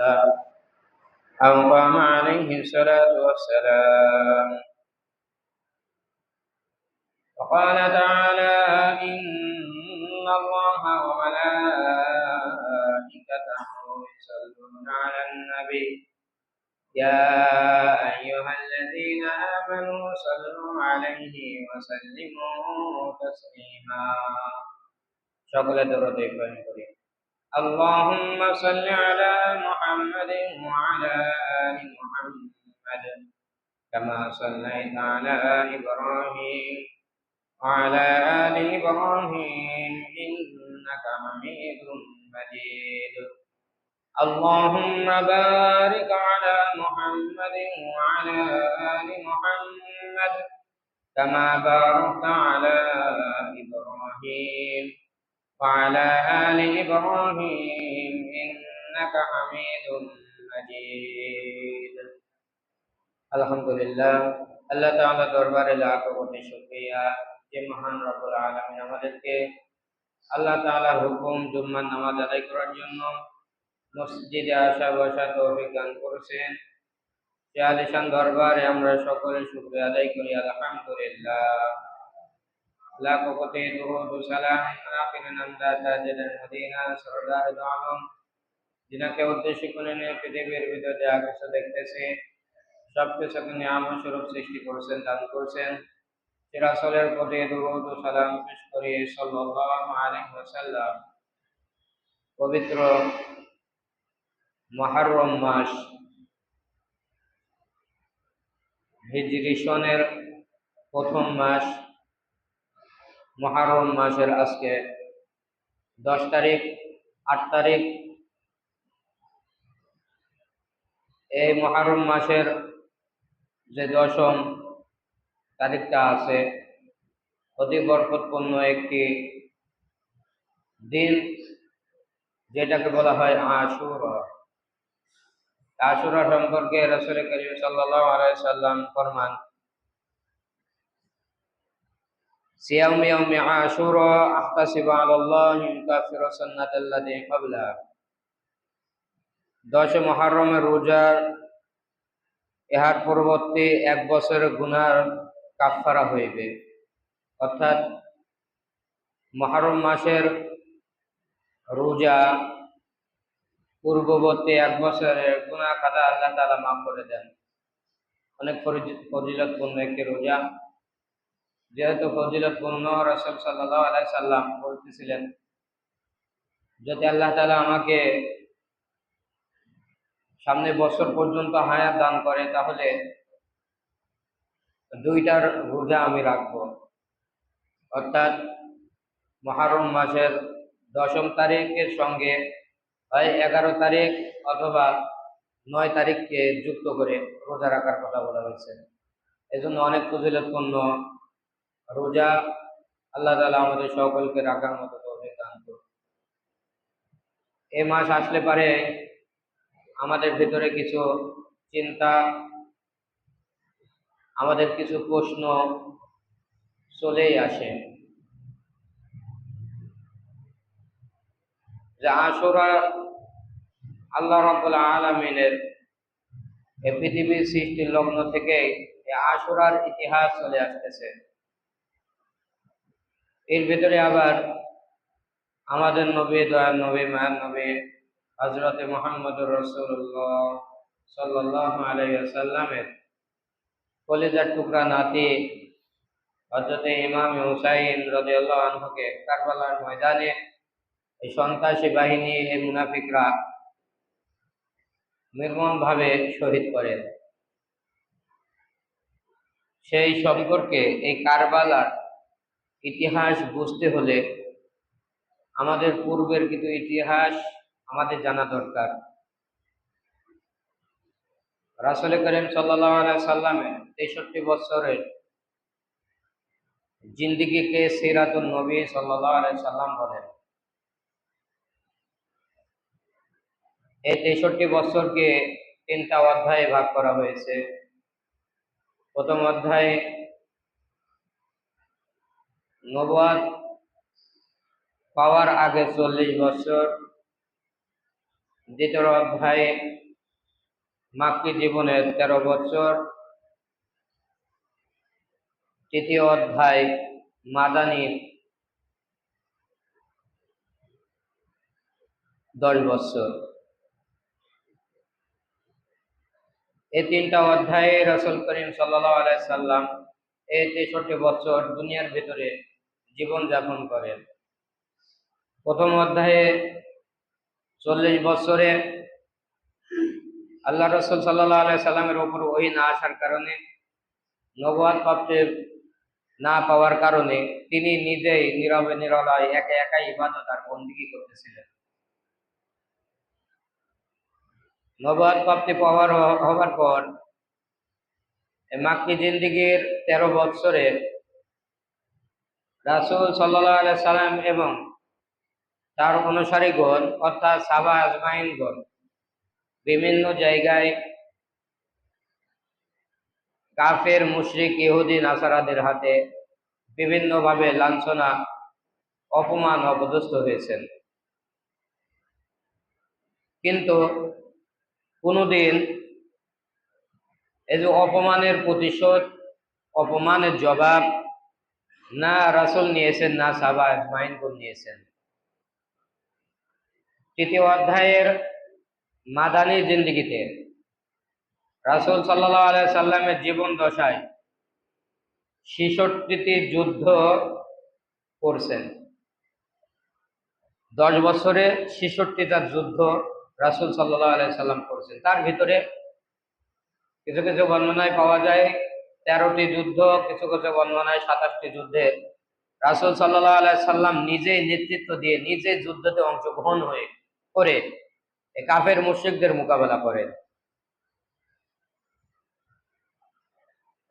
الله أو قام عليه الصلاة والسلام. وقال تعالى: إن الله وملائكته يصلون على النبي يا أيها الذين آمنوا صلوا عليه وسلموا تسليما. সকলে দরুদ পাঠ করি। اللهم صل على محمد وعلى آل محمد كما صليت على إبراهيم وعلى آل إبراهيم إنك حميد مجيد. اللهم بارك على محمد وعلى آل محمد كما باركت على إبراهيم وعلى آل إبراهيم إنك حميد مجيد. আলহামদুলিল্লাহ, আল্লাহ তাআলা দরবারে লাখ কোটি শুকরিয়া যে মহান রব্বুল আলামিন আমাদেরকে আল্লাহ তাআলার হুকুম জুম্মার নামাজ আদায় করার জন্য মসজিদে আসা বসা তৌফিক দান করেছেন। সে আলিশান দরবারে আমরা সকলে শুকরিয়া আদায় করি আলহামদুলিল্লাহ। লাখ কোটি দুরূদ ও সালাম আখিরে নামদা তাজেদার মদিনা সরদার দু আলম যিনাকে উদ্দেশ্য করে নিয়ে পৃথিবীর ভিতরে যা কিছু দেখতেছে সবকিছুকে নিয়ামত স্বরূপ সৃষ্টি করেছেন, দান করেছেন। সে রাসূলের প্রতি দুরূদ ও সালাম পেশ করি সাল্লাল্লাহু আলাইহি ওয়াসাল্লাম। পবিত্র মুহররম মাস, হিজরি সনের প্রথম মাস মুহররম মাসের আজকে 10 তারিখ 8 তারিখ। এই মুহররম মাসের যে 10ম তারিখটা আছে অতি বরকতপূর্ণ একটি দিন, যেটাকে বলা হয় আশুরা। আশুরা সম্পর্কে রাসূল করিম সাল্লাল্লাহু আলাইহি সাল্লাম ফরমান: সিয়াম ইয়াউমি আশুরা আহতাসিবু আলাল্লাহি ইউকাফিরু সান্নাতাল্লাযী ক্বাবলা। 10 মুহররমের রোজা ইহার পূর্ববর্তী 1 বছরের গুনার কাফফারা হইবে। অর্থাৎ মুহররম মাসের রোজা পূর্ববর্তী 1 বছরের গুনাহ খাতা আল্লাহ তাআলা মাফ করে দেন। অনেক ফজিলতপূর্ণ একটি রোজা। যেহেতু ফজিলতপূর্ণ, রাসূল সাল্লাল্লাহু আলাইহি সাল্লাম বলতেছিলেন, যদি আল্লাহ তাআলা আমাকে সামনে বছর পর্যন্ত হায়াত দান করে তাহলে 2টার রোজা আমি রাখব। অর্থাৎ মুহররম মাসের 10ম তারিখের সঙ্গে হয় 11 তারিখ অথবা 9 তারিখকে যুক্ত করে রোজা রাখার কথা বলা হয়েছে। এজন্য অনেক ফজিলতপূর্ণ রোজা। আল্লাহ তাআলা আমাদের সকলকে রাখার মতো তৌফিক দান করুন। এই মাস আসলে পারে আমাদের ভিতরে কিছু চিন্তা, আমাদের কিছু প্রশ্ন চলেই আসে যে আশুরা আল্লাহ রাব্বুল আলামিনের এই পৃথিবীর সৃষ্টির লগ্ন থেকে এই আশুরার ইতিহাস চলে আসতেছে। এর ভিতরে আবার আমাদের নবী, দয়ার নবী, মায়ার নবী হযরতে মুহাম্মদুর রাসূলুল্লাহ সাল্লাল্লাহু আলাইহি ওয়াসাল্লামের কলিজার টুকরা নাতি হযরতে ইমাম হুসাইন রাদিয়াল্লাহু আনহুকে কারবালার ময়দানে এই সন্ত্রাসী বাহিনী, এই মুনাফিকরা নির্মমভাবে শহীদ করেন। সেই সম্পর্কে এই কারবালার ইতিহাস বুঝতে হলে আমাদের পূর্বের কিছু ইতিহাস আমাদের জানা দরকার। রাসূল করিম সাল্লাল্লাহু আলাইহি সাল্লামের 63 বছরের জিন্দেগিকে সিরাতুন নবী সাল্লাল্লাহু আলাইহি সাল্লাম বলেন। এই 63 বছরকে 3টা অধ্যায়ে ভাগ করা হয়েছে। প্রথম অধ্যায়ে নবুয়ত পাওয়ার আগে 40 বছর, দ্বিতীয় অধ্যায়ে মাক্কি জীবনের 13 বছর, তৃতীয় অধ্যায় মাদানীর 10 বছর। এই তিনটা অধ্যায়ে রাসূল করিম সাল্লাল্লাহু আলাইহি সাল্লাম এই 63 বছর দুনিয়ার ভিতরে জীবন যাপন করেন। প্রথম অধ্যায়ে 40 বছরে আল্লাহ রাসূল সাল্লাল্লাহু আলাইহি সাল্লামের উপর ওহী না আসার কারণে, নবুয়ত প্রাপ্তি না পাওয়ার কারণে তিনি নিজেই নীরবে নিরলয় একা একা ইবাদত আর বন্দেগী করতেছিলেন। নবুয়ত প্রাপ্তি হওয়ার পর মাক্কি জিন্দেগীর 13 বছরে রাসূল সাল্লাল্লাহু আলাইহি সাল্লাম এবং তার অনুসারীগণ অর্থাৎ সাহাবা আজমাইনগণ বিভিন্ন জায়গায় কাফের, মুশরিক, ইহুদি, নাসারাদের হাতে বিভিন্নভাবে লাঞ্ছনা, অপমান, অপদস্থ হয়েছেন। কিন্তু কোনোদিন এই যে অপমানের প্রতিশোধ, অপমানের জবাব না রাসূল নিয়েছেন, না সাহাবা আজমাইনগণ নিয়েছেন। তৃতীয় অধ্যায়ের মাদানী জিন্দেগিতে রাসূল সাল্লাল্লাহু আলাইহি সাল্লামের জীবন দশায় 66টি যুদ্ধ করছেন। 10 বছরে 66টা যুদ্ধ রাসূল সাল্লাল্লাহু আলাইহি সাল্লাম করছেন। তার ভিতরে কিছু কিছু বর্ণনায় পাওয়া যায় 13টি যুদ্ধ, কিছু কিছু বর্ণনায় 27টি যুদ্ধে রাসূল সাল্লাল্লাহু আলাইহি সাল্লাম নিজেই নেতৃত্ব দিয়ে, নিজেই যুদ্ধতে অংশগ্রহণ করে এই কাফের মুশরিকদের মোকাবেলা করেন।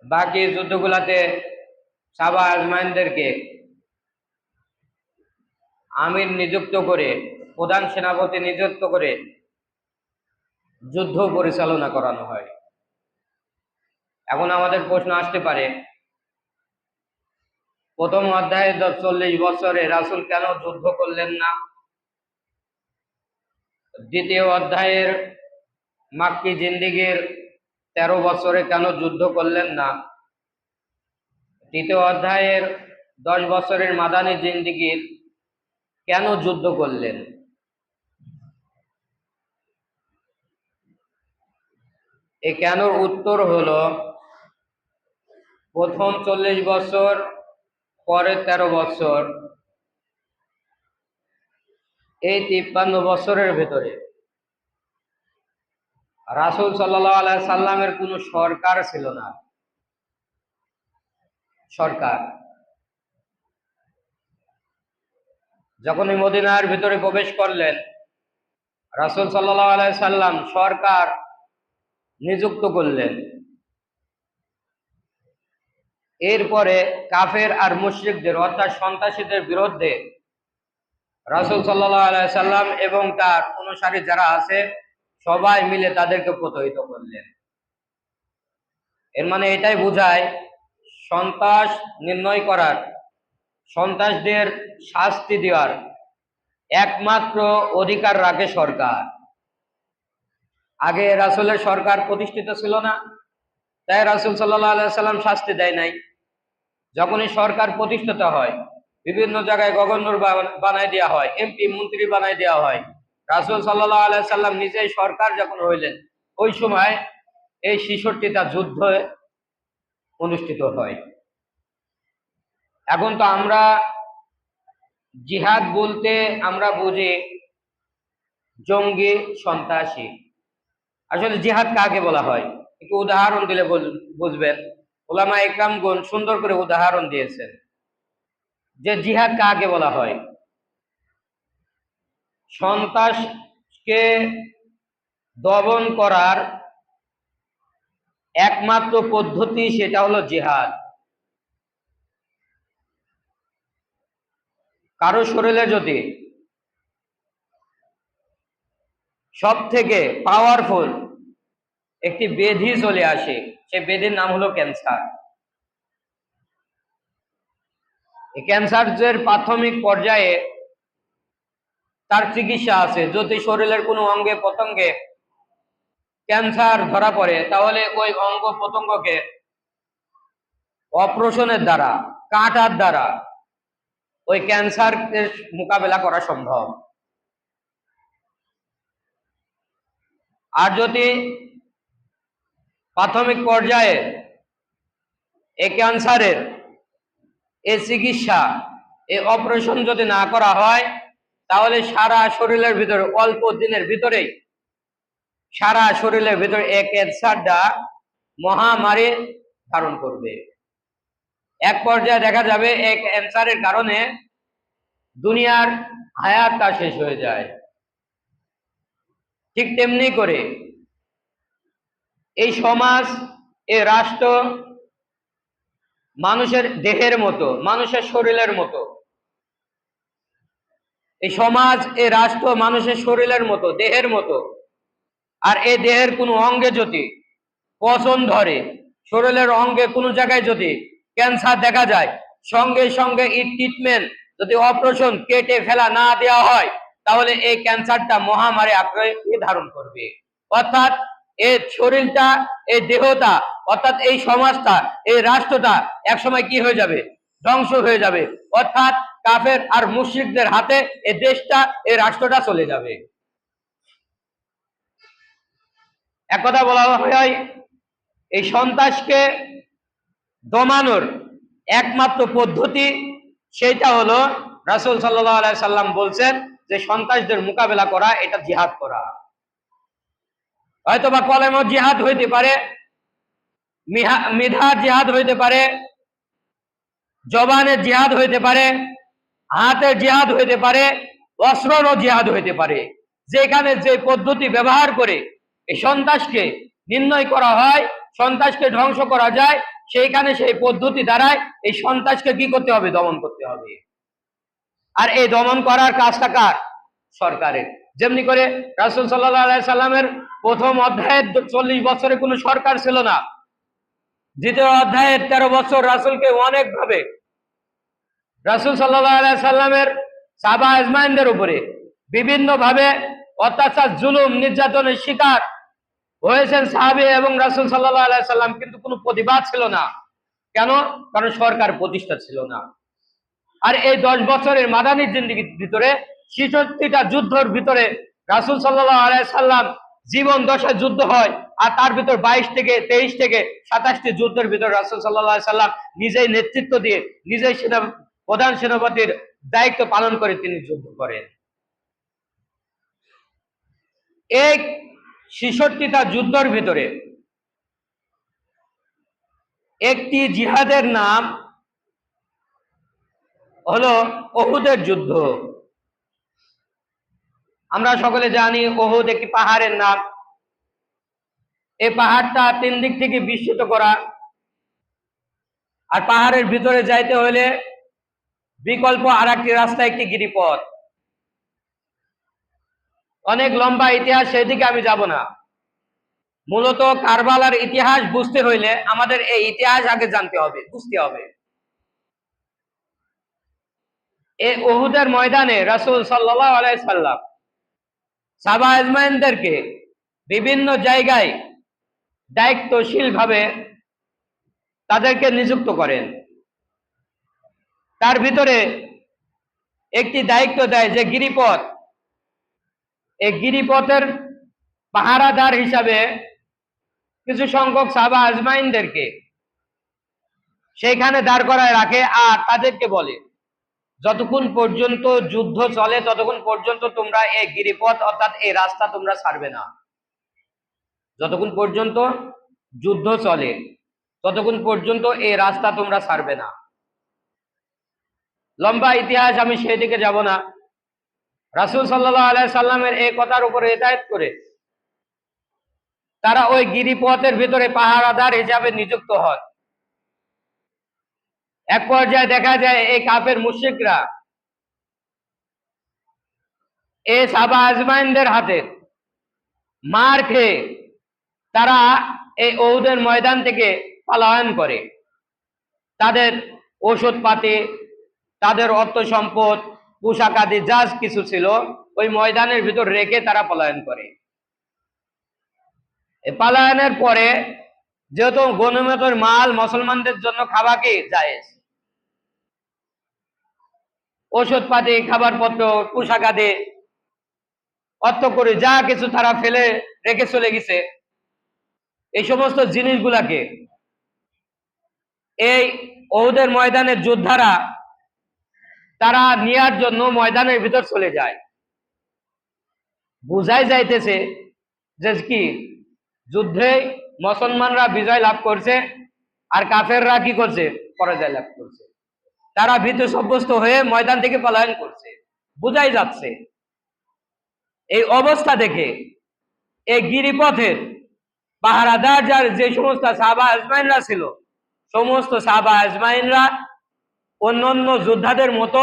বাকি যুদ্ধগুলাতে সাহাবা আজমাইনদেরকে আমির নিযুক্ত করে, প্রধান সেনাপতি নিযুক্ত করে যুদ্ধ পরিচালনা করানো হয়। এখন আমাদের প্রশ্ন আসতে পারে, প্রথম অধ্যায়ে 40 বছরে রাসূল কেন যুদ্ধ করলেন না? দ্বিতীয় অধ্যায়ের মাক্কি জিন্দেগীর 13 বছরে কেন যুদ্ধ করলেন না? তৃতীয় অধ্যায়ের 10 বছরের মাদানী জিন্দেগীর কেন যুদ্ধ করলেন? এই কেনর উত্তর হলো, প্রথম 40 বছর, পরের 13 বছর, এই 53 বছরের ভেতরে রাসূল সাল্লাল্লাহু আলাইহি সাল্লামের কোনো সরকার ছিল না। সরকার যখনই মদিনার ভিতরে প্রবেশ করলেন, রাসূল সাল্লাল্লাহু আলাইহি সাল্লাম সরকার নিযুক্ত করলেন। এরপরে কাফের আর মুশরিকদের অর্থাৎ সন্ত্রাসীদের বিরুদ্ধে রাসূল সাল্লাল্লাহু আলাইহি সাল্লাম এবং তার অনুসারী যারা আছে সবাই মিলে তাদেরকে প্রতিহত করলেন। এর মানে এটাই বোঝায়, সন্ত্রাস নির্ণয় করার, সন্ত্রাসদের শাস্তি দেওয়ার একমাত্র অধিকার রাখে সরকার। আগে রাসূলের সরকার প্রতিষ্ঠিত ছিল না, তাই রাসূল সাল্লাল্লাহু আলাইহি সাল্লাম শাস্তি দেয় নাই। যখনই সরকার প্রতিষ্ঠিত হয়, বিভিন্ন জায়গায় গভর্নর বানায় দেওয়া হয়, এমপি মন্ত্রী বানায় দেওয়া হয়। রাসূল সাল্লাল্লাহু আলাইহি সাল্লাম নিজেই সরকার যখন হইলেন, ওই সময় এই 66টা যুদ্ধ অনুষ্ঠিত হয়। এখন তো আমরা জিহাদ বলতে আমরা বুঝি জঙ্গি, সন্ত্রাসী। আসলে জিহাদ কাকে বলা হয় একটু উদাহরণ দিলে বুঝবেন। উলামা ইকরামগণ সুন্দর করে উদাহরণ দিয়েছেন যে জিহাদ কাকে বলা হয়। সন্ত্রাসকে দমন করার একমাত্র পদ্ধতি, সেটা হলো জিহাদ। কারো শরীরে যদি সব থেকে পাওয়ারফুল একটি ব্যাধি চলে আসে, সেই ব্যাধির নাম হলো ক্যান্সার। এই ক্যান্সারের প্রাথমিক পর্যায়ে তার চিকিৎসা আছে। যদি শরীরের কোনো অঙ্গে প্রত্যঙ্গে ক্যান্সার ধরা পড়ে, তাহলে ওই অঙ্গ প্রত্যঙ্গকে অপারেশনের দ্বারা, কাটার দ্বারা ওই ক্যান্সার মোকাবেলা করা সম্ভব। আর যদি প্রাথমিক পর্যায়ে এই ক্যান্সারের এই চিকিৎসা, এই অপারেশন যদি না করা হয়, তাহলে সারা শরীরের ভিতরে অল্প দিনের ভিতরেই সারা শরীরের ভিতরে এই ক্যান্সারটা মহামারী ধারণ করবে। এক পর্যায়ে দেখা যাবে এই ক্যান্সারের কারণে দুনিয়ার হায়াতটা শেষ হয়ে যায়। ঠিক তেমনি করে এই সমাজ, এই রাষ্ট্র মানুষের দেহের মতো, মানুষের শরীরের মতো। এই সমাজ, এই রাষ্ট্র মানুষের শরীরের মতো, দেহের মতো। আর এই দেহের কোনো অঙ্গে যদি পচন ধরে, শরীরের অঙ্গে কোনো জায়গায় যদি ক্যান্সার দেখা যায়, সঙ্গে সঙ্গে এই ট্রিটমেন্ট যদি অপারেশন কেটে ফেলা না দেওয়া হয়, তাহলে এই ক্যান্সারটা মহামারী আকৃতি ধারণ করবে। অর্থাৎ এই শরীরটা, এই দেহটা, অর্থাৎ এই সমাজটা, এই রাষ্ট্রটা একসময় কি হয়ে যাবে? ধ্বংস হয়ে যাবে। অর্থাৎ কাফের আর মুশরিকদের হাতে এই দেশটা, এই রাষ্ট্রটা চলে যাবে। এক কথা বলা হয়, এই সন্ত্রাসকে দমানোর একমাত্র পদ্ধতি সেটা হলো, রাসূল সাল্লাল্লাহু আলাইহি সাল্লাম বলছেন যে সন্ত্রাসদের মোকাবেলা করা, এটা জিহাদ করা। হয়তোবা কলেমা জিহাদ হইতে পারে, মিধার জিহাদ হইতে পারে, জবানের জিহাদ হইতে পারে, হাতের জিহাদ হইতে পারে, অস্ত্রেরও জিহাদ হইতে পারে। যেখানে যে পদ্ধতি ব্যবহার করে এই সন্ত্রাসকে নির্ণয় করা হয়, সন্ত্রাসকে ধ্বংস করা যায়, সেইখানে সেই পদ্ধতি দ্বারাই এই সন্ত্রাসকে কি করতে হবে? দমন করতে হবে। আর এই দমন করার কাজটা কার? সরকারের। যেমনি করে রাসূল সাল্লাল্লাহু আলাইহি সাল্লামের প্রথম অধ্যায়ের 40 বছরে কোনো সরকার ছিল না। দ্বিতীয় অধ্যায়ের 13 বছর রাসূলকে অনেকভাবে, রাসূল সাল্লাল্লাহু আলাইহি সাল্লামের সাহাবা আজমাইনদের উপরে বিভিন্ন ভাবে অত্যাচার, জুলুম, নির্যাতনের শিকার হয়েছেন সাহাবী এবং রাসূল সাল্লাল্লাহু আলাইহি সাল্লাম, কিন্তু কোনো প্রতিবাদ ছিল না। কেন? কারণ সরকার প্রতিষ্ঠা ছিল না। আর এই 10 বছরের মাদানী জিন্দেগির ভিতরে 66টা যুদ্ধের ভিতরে রাসূল সাল্লাল্লাহু আলাইহি সাল্লাম জীবন দশা যুদ্ধ হয়। আর তার ভিতর 22 থেকে 23 থেকে 27টি যুদ্ধের ভিতর রাসূল সাল্লাল্লাহু আলাইহি সাল্লাম নিজেই নেতৃত্ব দিয়ে, নিজেই প্রধান সেনাপতির দায়িত্ব পালন করে তিনি যুদ্ধ করেন। এই 66টা যুদ্ধের ভিতরে একটি জিহাদের নাম হলো উহুদের যুদ্ধ। আমরা সকলে জানি উহুদ একটি পাহাড়ের নাম। এই পাহাড়টা 3 দিক থেকে বিস্তৃত করা। আর পাহাড়ের ভিতরে যাইতে হলে বিকল্প আরেকটি রাস্তা, একটি গিরিপথ। অনেক লম্বা ইতিহাস, সেদিকে আমি যাব না। মূলত কারবালার ইতিহাস বুঝতে হইলে আমাদের এই ইতিহাস আগে জানতে হবে, বুঝতে হবে। এই উহুদের ময়দানে রাসূল সাল্লাল্লাহু আলাইহি সাল্লাম সাহাবা আজমাইনদেরকে বিভিন্ন জায়গায় দায়িত্বশীল ভাবে তাদেরকে নিযুক্ত করেন। তার ভিতরে একটি দায়িত্ব দেয় যে গিরিপথ, এই গিরিপথের পাহারাদার হিসাবে কিছু সংখ্যক সাহাবা আজমাইনদেরকে সেইখানে দাঁড় করায় রাখে। আর তাদেরকে বলে, যতক্ষণ পর্যন্ত যুদ্ধ চলে ততক্ষণ পর্যন্ত তোমরা এই গিরিপথ, অর্থাৎ এই রাস্তা তোমরা ছাড়বে না। যতক্ষণ পর্যন্ত যুদ্ধ চলে ততক্ষণ পর্যন্ত এই রাস্তা তোমরা ছাড়বে না। লম্বা ইতিহাস, আমি সেদিকে যাব না। রাসূল সাল্লাল্লাহু আলাইহি সাল্লামের এই কথার উপরে হিদায়াত করে তারা ওই গিরিপথের ভিতরে পাহারাদার হিসাবে নিযুক্ত হন। এক পর্যায়ে দেখা যায় এই কাফের মুশরিকরা এই সাহাবা আজমাইনদের হাতে মার খেয়ে তারা এই উহুদের ময়দান থেকে পলায়ন করে। তাদের ঔষধ পাতি, তাদের অর্থ সম্পদ, পোশাক আদি যা কিছু ছিল ওই ময়দানের ভিতর রেখে তারা পলায়ন করে। পলায়নের পরে যেহেতু গনিমতের মাল মুসলমানদের জন্য খাওয়া কি জায়েজ, ওষুধপাতি, খাবার পত্র, পোশাক আদি অর্থ করে যা কিছু তারা ফেলে রেখে চলে গেছে, এই সমস্ত জিনিসগুলাকে এই ওহুদের ময়দানের যোদ্ধারা তারা নেয়ার জন্য ময়দানের ভিতর চলে যায়। বুঝাই যাইতেছে যে কি যুদ্ধে মুসলমানরা বিজয় লাভ করছে আর কাফেররা কি করছে, পরাজয় লাভ করছে। তারা ভীত সন্ত্রস্ত হয়ে ময়দান থেকে পলায়ন করছে, বুঝাই যাচ্ছে। এই অবস্থা দেখে এই গিরিপথের পাহারাদার যার যে সমস্ত সাহাবা আজমাইনরা ছিল, সমস্ত সাহাবা আজমাইনরা অন্যান্য যোদ্ধাদের মতো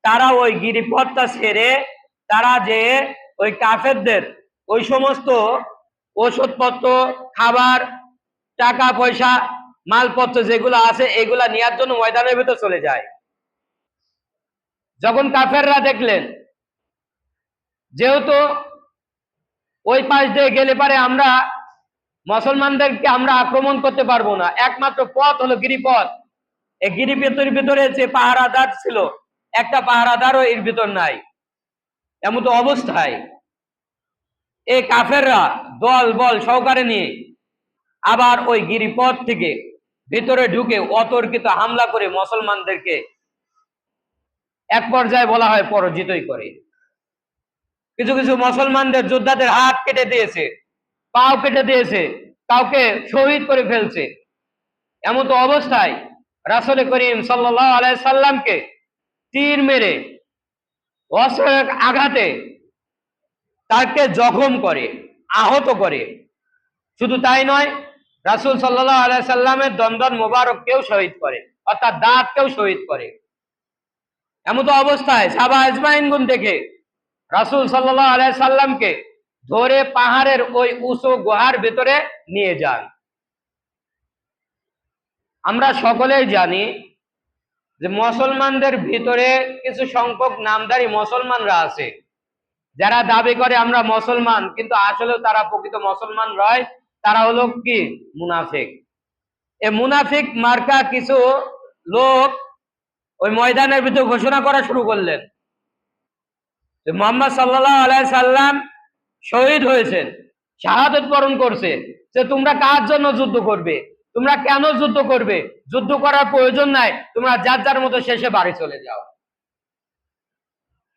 তারা ওই গিরিপথটা ছেড়ে তারা যে ওই কাফেরদের ওই সমস্ত ওষুধপত্র, খাবার, টাকা পয়সা, মালপত্র যেগুলো আছে এগুলা নেওয়ার জন্য ময়দানের ভিতর চলে যায়। যখন কাফেররা দেখলেন যেহেতু ওই পাশ দিয়ে গেলে পারে আমরা মুসলমানদেরকে আমরা আক্রমণ করতে পারবো না, একমাত্র পথ হলো গিরিপথ, এই গিরিপথের ভিতরে যে পাহারাদার ছিল একটা পাহারাদারও এর ভিতর নাই, এমন তো অবস্থায় এই কাফেররা দল বল সহকারে নিয়ে আবার ওই গিরিপথ থেকে ভিতরে ঢুকে অতর্কিত হামলা করে মুসলমানদেরকে এক পর্যায়ে বলা হয় পরাজিতই করে। কিছু কিছু মুসলমানদের যোদ্ধাদের হাত কেটে দিয়েছে, পাও কেটে দিয়েছে, কাউকে শহীদ করে ফেলছে। এমন তো অবস্থায় রাসূল করিম সাল্লাল্লাহু আলাইহি সাল্লামকে তীর মেরে অস্ত্রের আঘাতে তাকে জখম করে, আহত করে। শুধু তাই নয়, রাসূল সাল্লাল্লাহু আলাইহি সাল্লামের দন্দন মোবারককেও শহীদ করে, অর্থাৎ দাঁতকেও শহীদ করে। এমন তো অবস্থায় সাহাবা আজমাইনগণ দেখে রাসূল সাল্লাল্লাহু আলাইহি সাল্লামকে ধরে পাহাড়ের ওই উঁচু গুহার ভিতরে নিয়ে যান। আমরা সকলেই জানি যে মুসলমানদের ভিতরে কিছু সংখ্যক নামধারী মুসলমানরা আছে যারা দাবি করে আমরা মুসলমান, কিন্তু আসলে তারা প্রকৃত মুসলমান নয়, তারা হলো কি মুনাফিক। এই মুনাফিক মার্কা কিছু লোক ওই ময়দানের ভিতরে ঘোষণা করা শুরু করলেন যে মুহাম্মদ সাল্লাল্লাহু আলাইহি সাল্লাম শহীদ হয়েছেন, শাহাদাত বরণ করছে, যে তোমরা কার জন্য যুদ্ধ করবে, তোমরা কেন যুদ্ধ করবে, যুদ্ধ করার প্রয়োজন নাই, তোমরা যার যার মতো শেষে বাড়ি চলে যাও।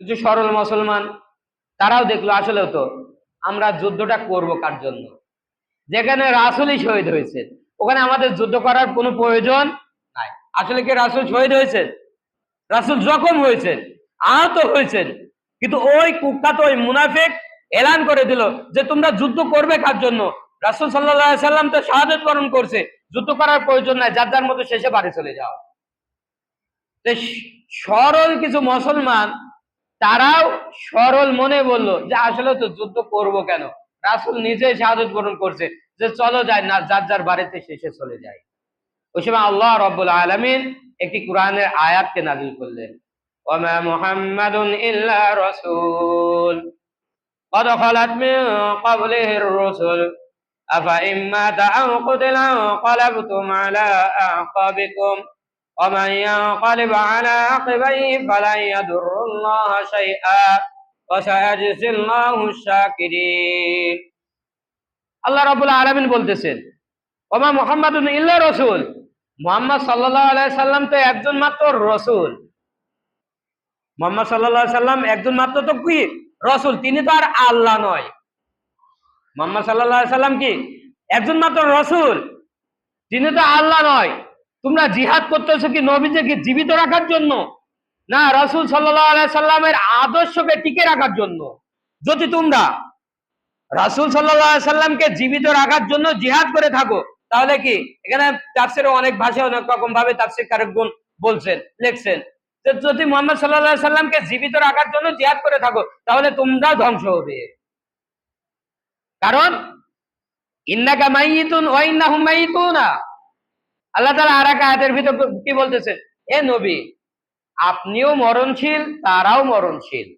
কিছু সরল মুসলমান তারাও দেখলো আসলে তো আমরা যুদ্ধটা করব কার জন্য, যেখানে রাসূলই শহীদ হয়েছে ওখানে আমাদের যুদ্ধ করার কোনো প্রয়োজন নাই। আসলে কি রাসূল শহীদ হয়েছেন? রাসূল জখম হয়েছেন, আহত হয়েছেন, কিন্তু ওই কুখ্যাত ওই মুনাফিক এলান করে দিল যে তোমরা যুদ্ধ করবে কার জন্য, রাসূল সাল্লাল্লাহু আলাইহি সাল্লাম তো শাহাদাত বরণ করছে, যুদ্ধ করার প্রয়োজন নাই, যার যার মতো শেষে বাড়ি চলে যাও। সরল কিছু মুসলমান তারাও সরল মনে বলল যে আসলে তো যুদ্ধ করব কেন, রাসূল নিজেই শাহাদাত বরণ করছে, যে চলো যাই না, যার যার বাড়িতে শেষে চলে যায়। ওই সময় আল্লাহ রাব্বুল আলামিন একটি কোরআনের আয়াতকে নাযিল করলেন, ওয়া মুহাম্মাদুন ইল্লা রাসূল قد خلت من قبله الرسل أفإن مات أو قتل انقلبتم على أعقابكم ومن ينقلب على عقبيه فلن يضر الله شيئا وسيجزي الله الشاكرين। আল্লাহ রাব্বুল আলামিন বলতেছেন, ওয়া মুহাম্মাদুন ইল্লা রাসূল, মুহাম্মদ সাল্লাল্লাহু আলাইহি সাল্লাম তো একজন মাত্র রাসূল। মুহাম্মদ সাল্লাল্লাহু আলাইহি সাল্লাম একজন মাত্র তো কি রাসূল, তিনি তো আর আল্লাহ নয়। মুহাম্মদ সাল্লাল্লাহু আলাইহি সাল্লাম কি একজন মাত্র রাসূল, তিনি তো আল্লাহ নয়। তোমরা জিহাদ করতেছো কি নবীজিকে জীবিত রাখার জন্য, না রাসূল সাল্লাল্লাহু আলাইহি সাল্লামের আদর্শকে টিকে রাখার জন্য? যদি তোমরা রাসূল সাল্লাল্লাহু আলাইহি সাল্লামকে জীবিত রাখার জন্য জিহাদ করে থাকো, তাহলে কি এখানে তাফসীরে অনেক ভাষায় অনেক রকম ভাবে তাফসীরকারগণ বলছেন, লিখছেন যে যদি মুহাম্মদ সাল্লাল্লাহু আলাইহি সাল্লামকে জীবিত রাখার জন্য জিহাদ করে থাকো তাহলে তোমরা ধ্বংস হবে। কারণ ইন্নাকা মাইয়িতুন ওয়া ইন্নাহুম মাইয়িতুনা। আল্লাহ তাআলা আরেক আয়াতের ভিতর কি বলতেছেন, হে নবী আপনিও মরণশীল, তারাও মরণশীল।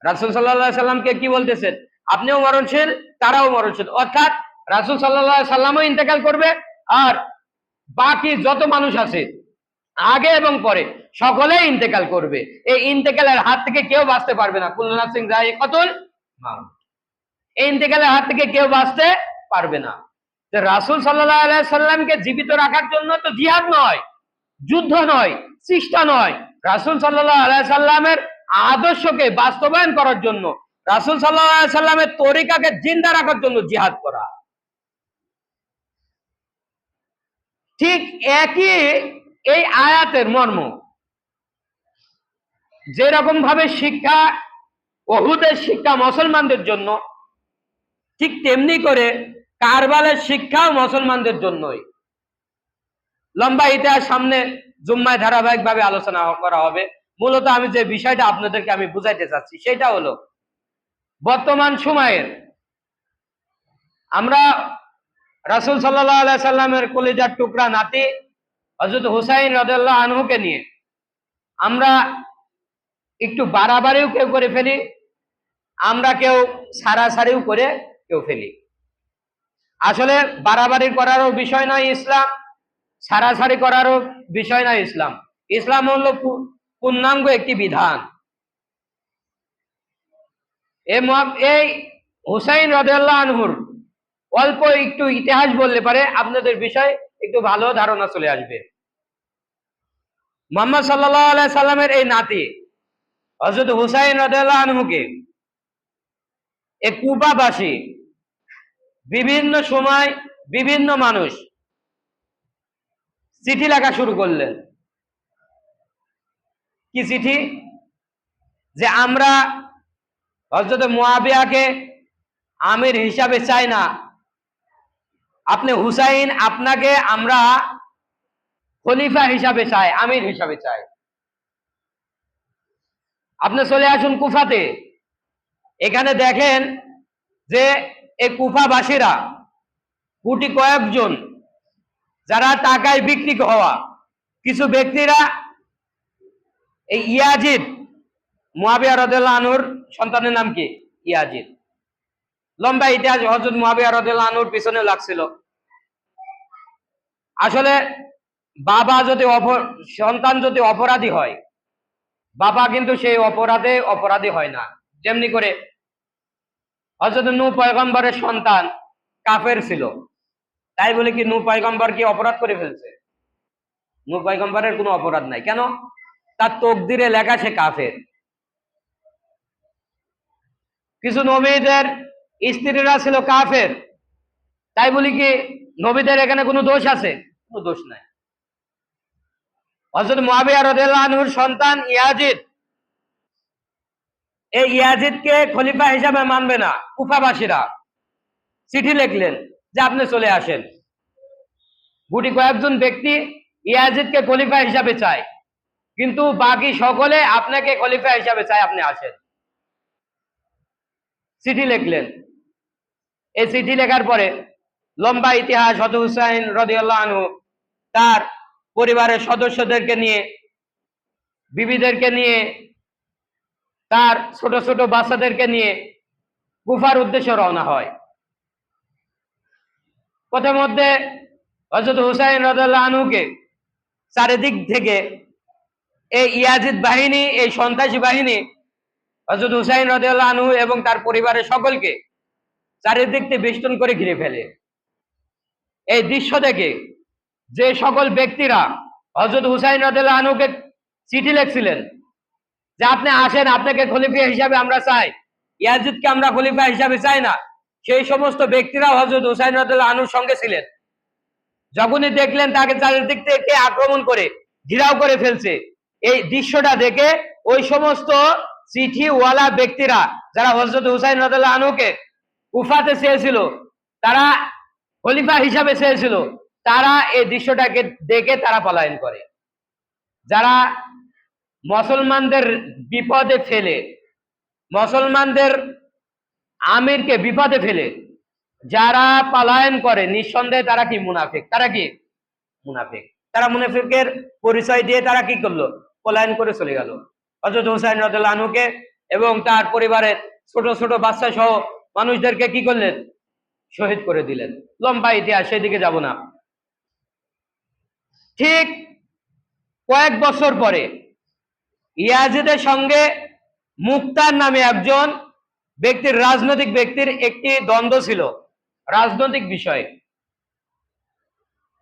রাসূল সাল্লাল্লাহু আলাইহি সাল্লামকে কি বলতেছেন? আপনিও মরণশীল, তারাও মরণশীল। অর্থাৎ রাসূল সাল্লাল্লাহু আলাইহি সাল্লামও ইন্তেকাল করবে, আর বাকি যত মানুষ আছে আগে এবং পরে সকলেই ইন্তেকাল করবে। এই ইন্তেকালের হাত থেকে কেউ বাঁচতে পারবে না। কুল্লু নাফসিন যায়িকাতুল মাউত। এই ইন্তেকালের হাত থেকে কেউ বাঁচতে পারবে না। যে রাসূল সাল্লাল্লাহু আলাইহি সাল্লামকে জীবিত রাখার জন্য তো জিহাদ নয়, যুদ্ধ নয়, চেষ্টা নয়, রাসূল সাল্লাল্লাহু আলাইহি সাল্লামের আদর্শকে বাস্তবায়ন করার জন্য, রাসূল সাল্লাল্লাহু আলাইহি সাল্লামের তরিকাকে জিন্দা রাখার জন্য জিহাদ করা। ঠিক একই এই আয়াতের মর্ম। যেরকম ভাবে শিক্ষা, উহুদের শিক্ষা মুসলমানদের জন্য, ঠিক তেমনি করে কারবালের শিক্ষাও মুসলমানদের জন্যই। লম্বা ইতিহাস সামনে জুম্মায় ধারাবাহিকভাবে আলোচনা করা হবে। মূলত আমি যে বিষয়টা আপনাদেরকে আমি বুঝাইতে চাচ্ছি সেটা হলো, বর্তমান সময়ের আমরা রাসূল সাল্লাল্লাহু আলাইহি সাল্লামের কলিজার টুকরা নাতি হযরত হুসাইন রাদিয়াল্লাহু আনহুকে নিয়ে আমরা একটু বাড়াবাড়িও কেউ করে ফেলি, আমরা কেউ সারাসারিও করে কেউ ফেলি। আসলে বাড়াবাড়ি করারও বিষয় নয় ইসলাম, সারাসারি করারও বিষয় নয় ইসলাম। ইসলাম হলো পূর্ণাঙ্গ একটি বিধান। এই হুসাইন রাদিয়াল্লাহু আনহুর অল্প একটু ইতিহাস বললে পারে আপনাদের বিষয় একটু ভালো ধারণা চলে আসবে। মুহাম্মদ সাল্লাল্লাহু আলাইহি সাল্লামের এই নাতি হযরত হুসাইন রাদিয়াল্লাহু আনহুকে এই কুফাবাসী বিভিন্ন সময় বিভিন্ন মানুষ চিঠি লেখা শুরু করলেন। কি চিঠি? যে আমরা হযরত মুয়াবিয়াকে আমির হিসাবে চাই না, আপনি হুসাইন, আপনাকে আমরা খলিফা হিসাবে চাই, আমির হিসাবে চাই। আপনি চলে আসুন কুফাতে। এখানে দেখেন যে এই কুফাবাসীরা কোটি কয়েকজন, যারা টাকায় বিক্রি হওয়া কিছু ব্যক্তিরা, এই ইয়াজিদ, মুয়াবিয়া রাদিয়াল্লাহু আনহুর সন্তানের নাম কি? ইয়াজিদ। লম্বা ইতিহাস হযরত মুয়াবিয়া রাদিয়াল্লাহু আনহুর পিছনে লাগছিল। আসলে বাবা যদি সন্তান যদি অপরাধী হয়, বাবা কিন্তু সেই অপরাধী হয় না। যেমনি করে হযরত নূহ পয়গম্বরের সন্তান কাফের ছিল, তাই বলে কি নূহ পয়গম্বর কি অপরাধ করে ফেলছে? নূহ পয়গম্বরের কোনো অপরাধ নাই। কেন? তার তকদিরে লেখা সে কাফের। কিছু নবীদের স্ত্রীরা ছিল কাফের, তাই বলি কি নবীদের এখানে কোনো দোষ আছে? কোনো দোষ নাই। হযরত মুয়াবিয়া রাদিয়াল্লাহু আনহুর সন্তান ইয়াজিদ, এই ইয়াজিদকে খলিফা হিসাবে মানবে না কুফাবাসীরা। চিঠি লিখলেন যে আপনি চলে আসেন। গুটি কয়েকজন ব্যক্তি ইয়াজিদকে খলিফা হিসাবে চায়, কিন্তু বাকি সকলে আপনাকে খলিফা হিসাবে চায়, আপনি আসেন। চিঠি লিখলেন। এই চিঠি লেখার পরে লম্বা ইতিহাস, হযরত হুসাইন রাদিয়াল্লাহু আনহু তার পরিবারের সদস্যদেরকে নিয়ে, বিবিদেরকে নিয়ে, তার ছোট ছোট বাচ্চাদেরকে নিয়ে কুফার উদ্দেশ্যে রওনা হয়। পথের মধ্যে হযরত হুসাইন রাদিয়াল্লাহু আনহুকে চারিদিক থেকে এই ইয়াজিদ বাহিনী, এই সন্ত্রাসী বাহিনী হযরত হুসাইন রাদিয়াল্লাহু আনহু এবং তার পরিবারের সকলকে চারিদিক থেকে বেষ্টন করে ঘিরে ফেলে। এই দৃশ্য দেখে যে সকল ব্যক্তিরা হযরত হুসাইন রাদিয়াল্লাহু আনহুকে চিঠি লিখছিলেন যে আপনি আসেন, আপনাকে খলিফা হিসাবে আমরা চাই, ইয়াজিদকে আমরা খলিফা হিসাবে চাই না, সেই সমস্ত ব্যক্তিরা হযরত হুসাইন রাদিয়াল্লাহু আনহুর সঙ্গে ছিলেন। যখনই দেখলেন তাকে চারিদিক থেকে আক্রমণ করে ঘেরাও করে ফেলছে, এই দৃশ্যটা দেখে ওই সমস্ত চিঠিওয়ালা ব্যক্তিরা যারা হযরত হুসাইন রাদিয়াল্লাহু আনহুকে কুফাতে চেয়েছিল, তারা খলিফা হিসাবে চেয়েছিল, তারা এই দৃশ্যটাকে দেখে তারা পলায়ন করে। যারা মুসলমানদের বিপদে ফেলে, মুসলমানদের আমিরকে বিপদে ফেলে যারা পলায়ন করে, নিঃসন্দেহে তারা কি মুনাফিক। তারা কি মুনাফিক। তারা মুনাফিকের পরিচয় দিয়ে তারা কি করলো? পলায়ন করে চলে গেল হযরত হুসাইন রাদিয়াল্লাহু আনহুকে এবং তার পরিবারের ছোট ছোট বাচ্চা সহ মানুষদেরকে কি করলেন, শহীদ করে দিলেন। লম্বা ইতিহাস, সেদিকে যাব না। ঠিক কয়েক বছর পরে ইয়াজিদের সঙ্গে মুক্তার নামে একজন ব্যক্তির, রাজনৈতিক ব্যক্তির একটি দ্বন্দ্ব ছিল রাজনৈতিক বিষয়ে।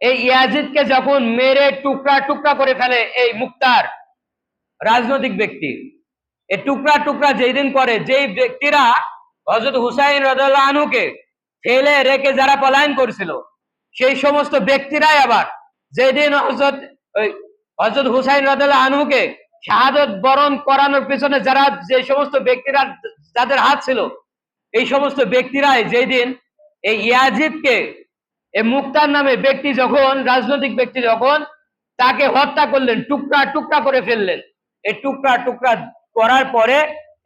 এই ইয়াজিদকে যখন মেরে টুকরা টুকরা করে ফেলে এই মুক্তার রাজনৈতিক ব্যক্তি, এই টুকরা টুকরা যেই দিন করে, যেই ব্যক্তিরা হযরত হুসাইন রাদিয়াল্লাহু আনহুকে ফেলে রেখে যারা পলায়ন করেছিল, সেই সমস্ত ব্যক্তিরাই আবার যেদিন হযরত হুসাইন রাদিয়াল্লাহু আনহুকে শাহাদাত বরণ করানোর পিছনে যারা, যে সমস্ত ব্যক্তিরা যাদের হাত ছিল, এই সমস্ত ব্যক্তিরাই যেই দিন এই ইয়াজিদকে, এই মুক্তার নামে ব্যক্তি যখন, রাজনৈতিক ব্যক্তি যখন তাকে হত্যা করলেন, টুকরা টুকরা করে ফেললেন, এই টুকরা টুকরা করার পরে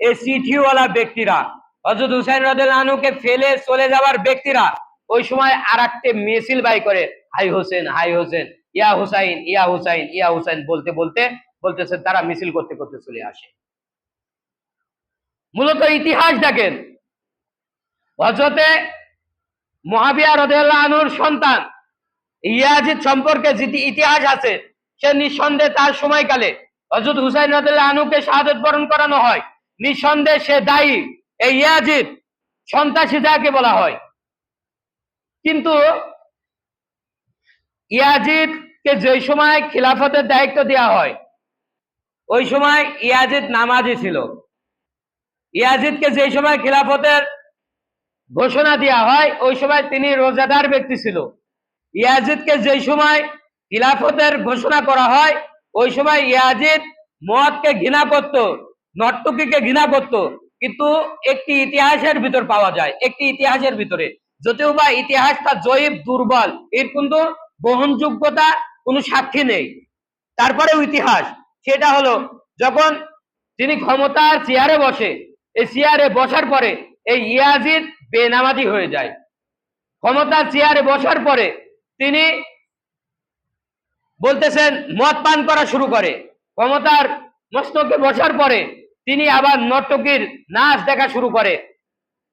এই চিঠিওয়ালা ব্যক্তিরা, হযরত হুসাইন রাদিয়াল্লাহু আনহুকে ফেলে চলে যাওয়ার ব্যক্তিরা ওই সময় আরেকটি মিছিল বাই করে, হাই হোসেন, হাই হোসেন, ইয়া হুসাইন, ইয়া হুসাইন, ইয়া হুসাইন বলতে বলতে বলতেছে, তারা মিছিল করতে করতে চলে আসে। মূলত ইতিহাস দেখেন, হযরতে মুআবিয়া রাদিয়াল্লাহু আনহুর সন্তান ইয়াজিদ সম্পর্কে যে ইতিহাস আছে, সে নিঃসন্দেহে তার সময়কালে হযরত হুসাইন রাদিয়াল্লাহু আনহুকে শাহাদাত বরণ করানো হয়। নিঃসন্দেহে সে দায়ী, এই ইয়াজিদ সন্ত্রাসী যাকে বলা হয়। কিন্তু ইয়াজিদকে যে সময় খিলাফতের দায়িত্ব দেওয়া হয়, ওই সময় ইয়াজিদ নামাজি ছিল। ইয়াজিদকে যে সময় খিলাফতের ঘোষণা দেওয়া হয়, ওই সময় তিনি রোজাদার ব্যক্তি ছিল। ইয়াজিদকে যে সময় খিলাফতের ঘোষণা করা হয়, ওই সময় ইয়াজিদ মদকে ঘৃণা করত, নর্তকীকে ঘৃণা করত। কিন্তু একটি ইতিহাসের ভিতর পাওয়া যায়, একটি ইতিহাসের ভিতরে, যদিও বা ইতিহাসটা জয়ীফ, দুর্বল, এর কিন্তু গ্রহণযোগ্যতা কোনো সাক্ষী নেই, তারপরেও ইতিহাস, সেটা হলো যখন তিনি ক্ষমতার চেয়ারে বসে, এই চেয়ারে বসার পরে এই ইয়াজিদ বেনামাজি হয়ে যায়। ক্ষমতার চেয়ারে বসার পরে তিনি বলতেছেন মদ পান করা শুরু করে। ক্ষমতার মস্তকে বসার পরে তিনি আবার নর্তকীর নাচ দেখা শুরু করে,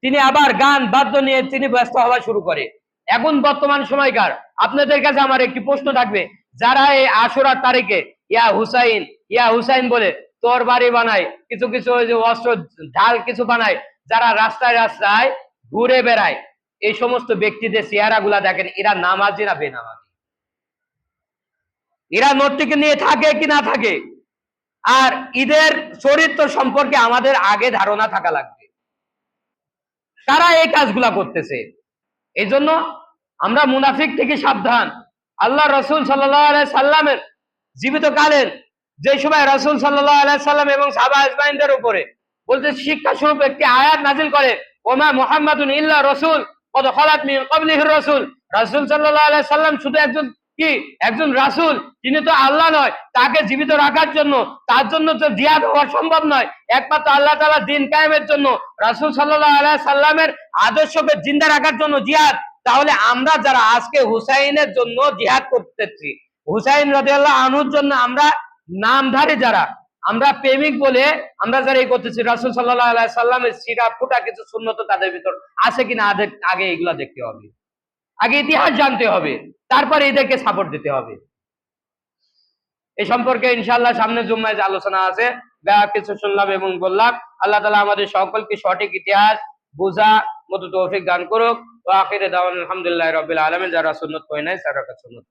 তিনি আবার গান বাদ্য নিয়ে তিনি ব্যস্ত হওয়া শুরু করে। এখন বর্তমান সময়কার আপনাদের কাছে আমার একটি প্রশ্ন থাকবে, যারা এই আশুরার তারিখে ইয়া হুসাইন, ইয়া হুসাইন বলে তরবারি বানায়, কিছু কিছু ওই যে অস্ত্র ঢাল কিছু বানায়, যারা রাস্তায় রাস্তায় ঘুরে বেড়ায়, এই সমস্ত ব্যক্তিদের চেহারা গুলা দেখেন, এরা নামাজি না বেনামাজি, এরা নর্তকী নিয়ে থাকে কি না থাকে, আর ঈদের চরিত্র সম্পর্কে আমাদের আগে ধারণা থাকা লাগবে, তারা এই কাজগুলা করতেছে। এই জন্য আমরা মুনাফিক থেকে সাবধান। আল্লাহ রসুল সাল্লাল্লাহু আলাইহি সাল্লামের জীবিত কালের যে সময় রসুল সাল্লাল্লাহু আলাইহি সাল্লাম এবং সাহাবা আজমাইনদের উপরে বলতে শিক্ষা স্বরূপ একটি আয়াত নাজিল করে, ওমা মুহাম্মাদুন ইল্লা রাসূল কদ খালাত মিন ক্বাবলিহির রাসূল। রাসূল সাল্লাল্লাহু আলাইহি সাল্লাম শুধু একজন রাসূল, তিনি তো আল্লাহ নয়। তাকে জীবিত রাখার জন্য, তার জন্য তো জিহাদ হওয়া সম্ভব নয়, একমাত্র আল্লাহ তাআলা দ্বীন কায়েমের জন্য, রাসূল সাল্লাল্লাহু আলাইহি সাল্লামের আদর্শকে জিন্দা রাখার জন্য জিহাদ। তাহলে আমরা যারা আজকে হুসাইনের জন্য জিহাদ করতেছি, হুসাইন রাদিয়াল্লাহু আনহুর জন্য আমরা নামধারী যারা, আমরা প্রেমিক বলে আমরা যারা এই করতেছি, রাসূল সাল্লাল্লাহু আলাইহি সাল্লামের সিরা ফুটা কিছু সুন্নত তাদের ভিতর আছে কিনা আগে এগুলা দেখতে হবে, আগে ইতিহাস জানতে হবে, তারপরে এদেরকে সাপোর্ট দিতে হবে। এই সম্পর্কে ইনশাআল্লাহ সামনের জুম্মায় যে আলোচনা আছে, যা কিছু শুনলাম এবং বললাম, আল্লাহ তাআলা আমাদের সকলকে সঠিক ইতিহাস বোঝা মতো তৌফিক দান করুক। ওয়া আখিরে দাওয়ানা আলহামদুলিল্লাহি রাব্বিল আলামিন। যারা সুন্নাত পড়ে নাই তারা সুন্নাত